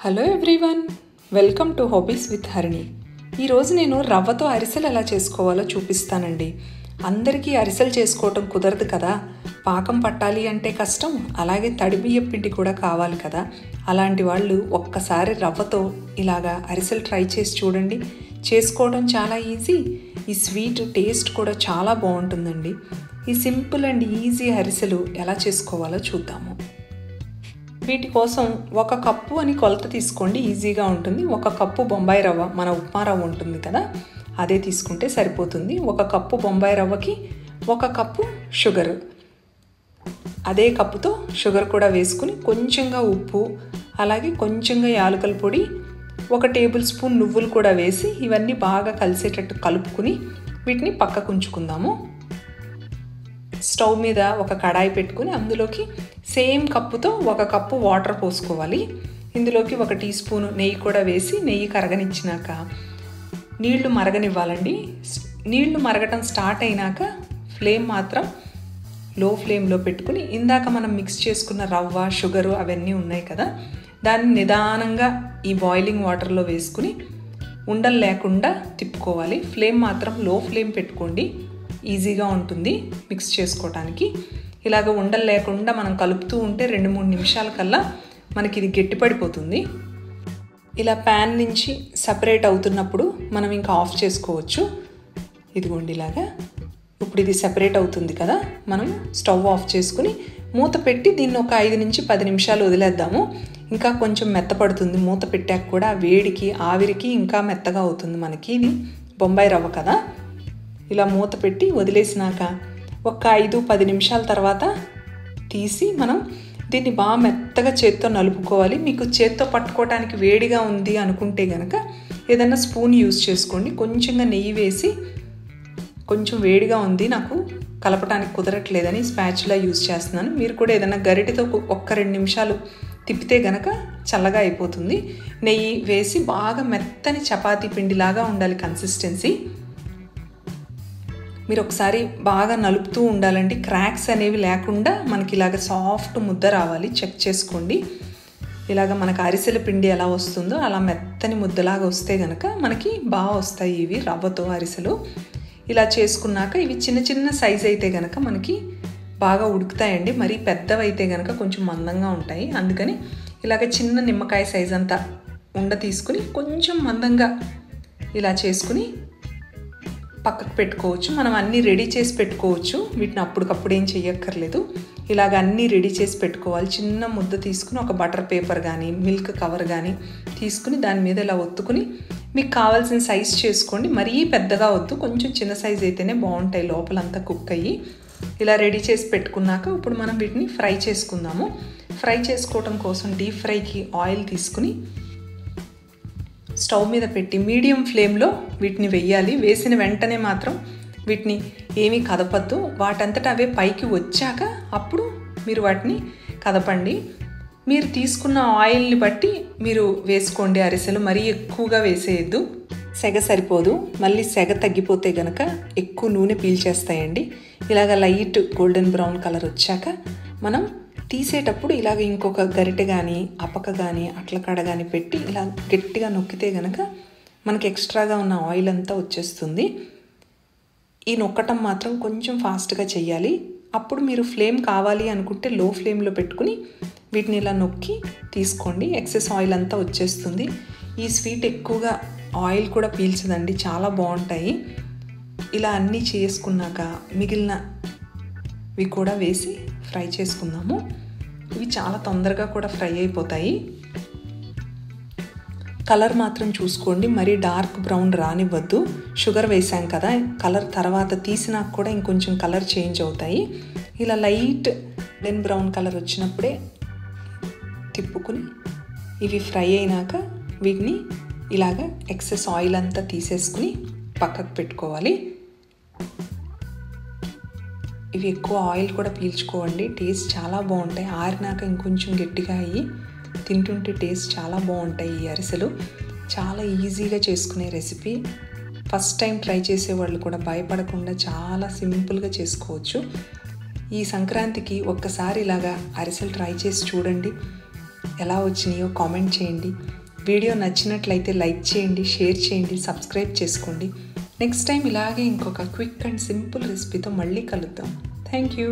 Hello everyone, welcome to hobbies with Harini. ఈరోజు నేను రవ్వతో అరిసెలు ఎలా చేసుకోవాలో చూపిస్తానండి. అందరికీ అరిసెలు చేసుకోవటం కుదరదు కదా, పాకం పట్టాలి అంటే కష్టం, అలాగే తడి బియ్యం పిండి కూడా కావాలి కదా. అలాంటి వాళ్ళు ఒక్కసారి రవ్వతో ఇలాగా అరిసెలు ట్రై చేసి చూడండి. చేసుకోవడం చాలా ఈజీ, ఈ స్వీట్ టేస్ట్ కూడా చాలా బాగుంటుందండి. ఈ సింపుల్ అండ్ ఈజీ అరిసెలు ఎలా చేసుకోవాలో చూద్దాము. వీటి కోసం 1 కప్పు అని కొలత తీసుకోండి, ఈజీగా ఉంటుంది. 1 కప్పు బొంబాయి రవ్వ, మన ఉప్మా రవ్వ ఉంటుంది కదా, అదే తీసుకుంటే సరిపోతుంది. 1 కప్పు బొంబాయి రవ్వకి 1 కప్పు షుగర్, అదే కప్పుతో షుగర్ కూడా వేసుకుని కొంచెంగా ఉప్పు, అలాగే కొంచెంగా యాలకుల పొడి, 1 టేబుల్ స్పూన్ నువ్వులు కూడా వేసి ఇవన్నీ బాగా కలిసేటట్టు కలుపుకుని వీటిని పక్కకు ఉంచుకుందాము. స్టవ్ మీద ఒక కడాయి పెట్టుకుని అందులోకి సేమ్ కప్పుతో 1 కప్పు వాటర్ పోసుకోవాలి. ఇందులోకి 1 టీ స్పూన్ నెయ్యి కూడా వేసి నెయ్యి కరగనిచ్చినాక నీళ్లు మరగనివ్వాలండి. నీళ్లు మరగటం స్టార్ట్ అయినాక ఫ్లేమ్ మాత్రం లో ఫ్లేమ్లో పెట్టుకుని ఇందాక మనం మిక్స్ చేసుకున్న రవ్వ, షుగరు అవన్నీ ఉన్నాయి కదా, దాన్ని నిదానంగా ఈ బాయిలింగ్ వాటర్లో వేసుకుని ఉండలు లేకుండా తిప్పుకోవాలి. ఫ్లేమ్ మాత్రం లో ఫ్లేమ్ పెట్టుకోండి, ఈజీగా ఉంటుంది మిక్స్ చేసుకోవటానికి. ఇలాగ ఉండలు లేకుండా మనం కలుపుతూ ఉంటే 2-3 నిమిషాల కల్లా మనకి ఇది గట్టిపడిపోతుంది. ఇలా ప్యాన్ నుంచి సపరేట్ అవుతున్నప్పుడు మనం ఇంకా ఆఫ్ చేసుకోవచ్చు. ఇదిగోండి ఇలాగా. ఇప్పుడు ఇది సెపరేట్ అవుతుంది కదా, మనం స్టవ్ ఆఫ్ చేసుకుని మూత పెట్టి దీన్ని ఒక 5 నుంచి 10 నిమిషాలు వదిలేద్దాము. ఇంకా కొంచెం మెత్తపడుతుంది మూత పెట్టాక కూడా, వేడికి ఆవిరికి ఇంకా మెత్తగా అవుతుంది మనకి. ఇది బొంబాయి రవ్వ కదా. ఇలా మూత పెట్టి వదిలేసినాక ఒక 5-10 నిమిషాల తర్వాత తీసి మనం దీన్ని బాగా మెత్తగా చేత్తో నలుపుకోవాలి. మీకు చేత్తో పట్టుకోవడానికి వేడిగా ఉంది అనుకుంటే కనుక ఏదైనా స్పూన్ యూజ్ చేసుకోండి. కొంచెంగా నెయ్యి వేసి, కొంచెం వేడిగా ఉంది నాకు కలపడానికి కుదరట్లేదని స్పాచులా యూజ్ చేస్తున్నాను. మీరు కూడా ఏదైనా గరిటెతో 1-2 నిమిషాలు తిప్పితే గనక చల్లగా అయిపోతుంది. నెయ్యి వేసి బాగా మెత్తని చపాతీ పిండిలాగా ఉండాలి కన్సిస్టెన్సీ. మీరు ఒకసారి బాగా నలుపుతూ ఉండాలండి, క్రాక్స్ అనేవి లేకుండా మనకి ఇలాగ సాఫ్ట్ ముద్ద రావాలి. చెక్ చేసుకోండి. ఇలాగ మనకు అరిసెల పిండి ఎలా వస్తుందో అలా మెత్తని ముద్దలాగా వస్తే కనుక మనకి బాగా వస్తాయి ఇవి రవ్వతో అరిసెలు. ఇలా చేసుకున్నాక ఇవి చిన్న చిన్న సైజ్ అయితే కనుక మనకి బాగా ఉడుకుతాయండి. మరీ పెద్దవైతే కనుక కొంచెం మందంగా ఉంటాయి. అందుకని ఇలాగ చిన్న నిమ్మకాయ సైజ్ అంతా ఉండ తీసుకుని కొంచెం మందంగా ఇలా చేసుకుని పక్కకు పెట్టుకోవచ్చు. మనం అన్నీ రెడీ చేసి పెట్టుకోవచ్చు, వీటిని అప్పటికప్పుడు ఏం చెయ్యక్కర్లేదు. ఇలాగ అన్నీ రెడీ చేసి పెట్టుకోవాలి. చిన్న ముద్ద తీసుకుని ఒక బటర్ పేపర్ కానీ మిల్క్ కవర్ కానీ తీసుకుని దాని మీద ఇలా ఒత్తుకుని మీకు కావాల్సిన సైజ్ చేసుకోండి. మరీ పెద్దగా వద్దు, కొంచెం చిన్న సైజ్ అయితేనే బాగుంటాయి, లోపలంతా కుక్ అయ్యి. ఇలా రెడీ చేసి పెట్టుకున్నాక ఇప్పుడు మనం వీటిని ఫ్రై చేసుకుందాము. ఫ్రై చేసుకోవడం కోసం డీప్ ఫ్రైకి ఆయిల్ తీసుకుని స్టవ్ మీద పెట్టి మీడియం ఫ్లేమ్లో వీటిని వేయాలి. వేసిన వెంటనే మాత్రం వీటిని ఏమీ కదపద్దు, వాటంతట అవే పైకి వచ్చాక అప్పుడు మీరు వాటిని కదపండి. మీరు తీసుకున్న ఆయిల్ని బట్టి మీరు వేసుకోండి అరిసెలు, మరీ ఎక్కువగా వేసేయద్దు, సెగ సరిపోదు. మళ్ళీ సెగ తగ్గిపోతే గనక ఎక్కువ నూనె పీల్చేస్తాయండి. ఇలాగ లైట్ గోల్డెన్ బ్రౌన్ కలర్ వచ్చాక మనం తీసేటప్పుడు ఇలాగ ఇంకొక గరిటె కానీ అపక కానీ అట్లకాడ కానీ పెట్టి ఇలా గట్టిగా నొక్కితే కనుక మనకి ఎక్స్ట్రాగా ఉన్న ఆయిల్ అంతా వచ్చేస్తుంది. ఈ నొక్కటం మాత్రం కొంచెం ఫాస్ట్గా చేయాలి. అప్పుడు మీరు ఫ్లేమ్ కావాలి అనుకుంటే లో ఫ్లేమ్లో పెట్టుకుని వీటిని ఇలా నొక్కి తీసుకోండి, ఎక్సెస్ ఆయిల్ అంతా వచ్చేస్తుంది. ఈ స్వీట్ ఎక్కువగా ఆయిల్ కూడా పీల్చదండి, చాలా బాగుంటాయి. ఇలా అన్నీ చేసుకున్నాక మిగిలినవి కూడా వేసి ఫ్రై చేసుకుందాము. ఇవి చాలా తొందరగా కూడా ఫ్రై అయిపోతాయి. కలర్ మాత్రం చూసుకోండి, మరీ డార్క్ బ్రౌన్ రానివ్వద్దు. షుగర్ వేసాం కదా, కలర్ తర్వాత తీసినాక కూడా ఇంకొంచెం కలర్ చేంజ్ అవుతాయి. ఇలా లైట్ గోల్డెన్ బ్రౌన్ కలర్ వచ్చినప్పుడే తిప్పుకుని ఇవి ఫ్రై అయినాక వీటిని ఇలాగ ఎక్సెస్ ఆయిల్ అంతా తీసేసుకుని పక్కకు పెట్టుకోవాలి. ఇవి ఎక్కువ ఆయిల్ కూడా పీల్చుకోవండి, టేస్ట్ చాలా బాగుంటాయి. ఆరినాక ఇంకొంచెం గట్టిగా అయ్యి తింటుంటే టేస్ట్ చాలా బాగుంటాయి ఈ అరిసెలు. చాలా ఈజీగా చేసుకునే రెసిపీ. ఫస్ట్ టైం ట్రై చేసేవాళ్ళు కూడా భయపడకుండా చాలా సింపుల్గా చేసుకోవచ్చు. ఈ సంక్రాంతికి ఒక్కసారి ఇలాగా అరిసెలు ట్రై చేసి చూడండి. ఎలా వచ్చినాయో కామెంట్ చేయండి. వీడియో నచ్చినట్లయితే లైక్ చేయండి, షేర్ చేయండి, సబ్స్క్రైబ్ చేసుకోండి. నెక్స్ట్ టైం ఇలాగే ఇంకొక క్విక్ అండ్ సింపుల్ రెసిపీతో మళ్ళీ కలుద్దాం. Thank you.